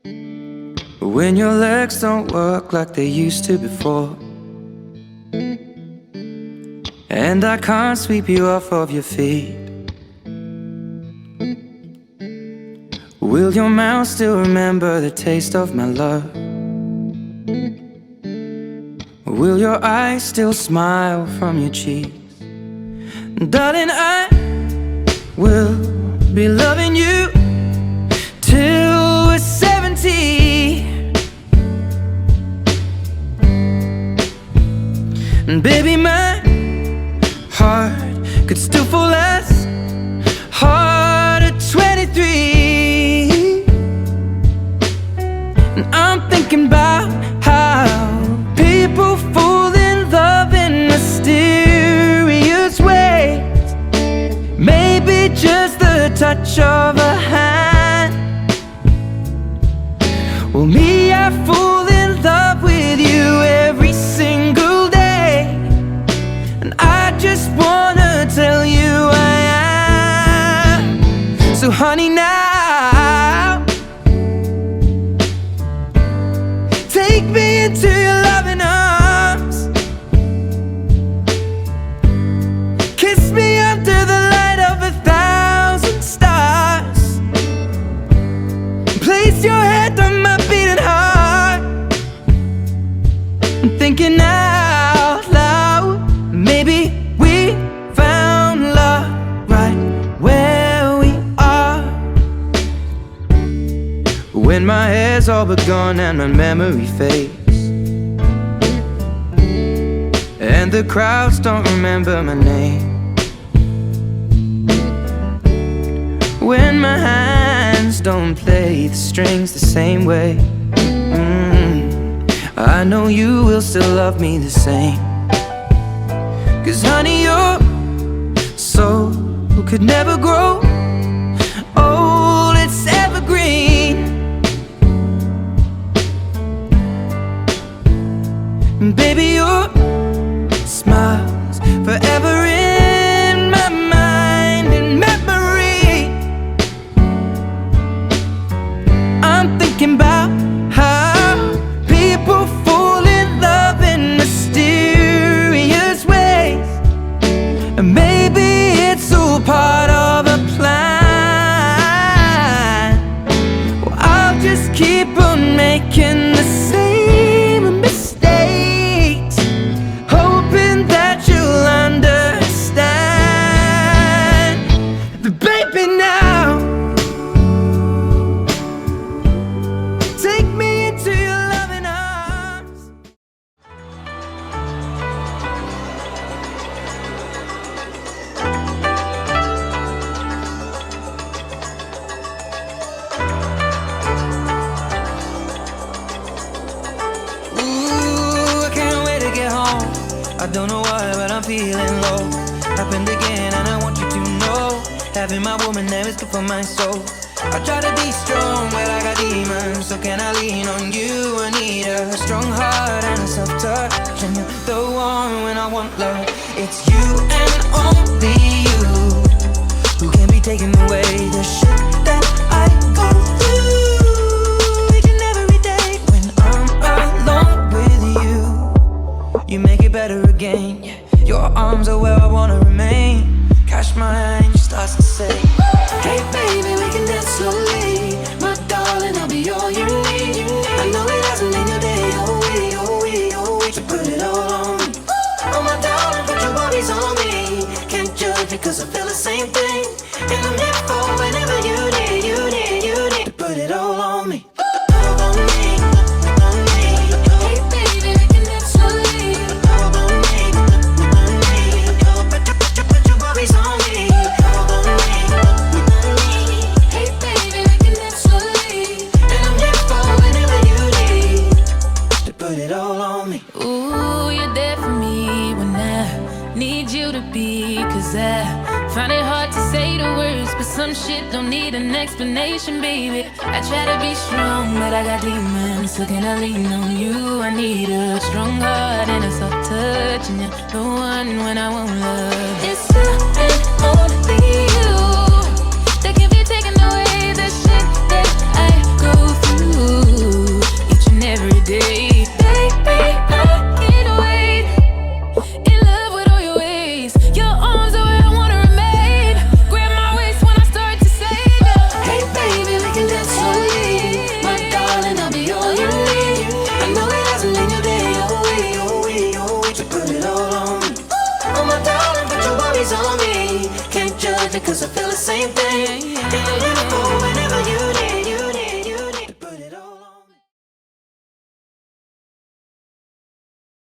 When your legs don't work like they used to before, and I can't sweep you off of your feet, will your mouth still remember the taste of my love? Will your eyes still smile from your cheeks? Darling, I will be loving you till we're 70. And baby, my heart could still fall as hard at 23. And I'm thinking about how people fall in love in mysterious ways. Maybe just the touch of a hand. Well, me, I fall in love with you every single day, and I just wanna tell you I am. So honey, now take me into your loving arms. Kiss me under the light of 1,000 stars. Place your head on my beating heart. I'm thinking out loud, maybe we found love right where we are. When my hair's all but gone and my memory fades, and the crowds don't remember my name, when my hands don't play the strings the same way, I know you will still love me the same. 'Cause honey, your soul could never grow old, it's evergreen. And baby, your smile's forever in my mind and memory. I'm thinking about how people fall in love in mysterious ways, and maybe it's all part of a plan. Well, I'll just keep on making the same mistakes, hoping that you'll understand. But baby, now take me into your loving arms. Ooh, I can't wait to get home. I don't know why, but I'm feeling low. Happened again, and I want you to know, having my woman there is good for my soul. I try to be strong, but I got demons, so can I lean on you? I need a strong heart and a soft touch, and you're the one when I want love. It's you and only you who can be taking away the shit that I go through each and every day. When I'm alone with you, you make it better again. Yeah. Your arms are where I wanna remain. Catch my hand, she starts to say, hey baby, we can dance slowly. My darling, I'll be all you need. I know it hasn't been your day, oh we, so put it all on me. Oh my darling, put your bodies on me. Can't judge it 'cause I feel the same thing, and I'm here for whenever you need to put it all on me. All on me, on me. Hey baby, we can dance slowly. All on me, on me. Put your bodies on me. All on me, on me. Hey baby, we can dance slowly, and I'm here for whenever you need to put it all on me. Ooh, you're there for me when I need you to be. 'Cause I find it hard to say the words, but some shit don't need an explanation, baby. I try to be strong, but I got demons, so can I lean on you? I need a strong heart and a soft touch, and you're the one when I want love. It's you and only you that can be taking away the shit that I go through cause I feel the same thing. And you're beautiful whenever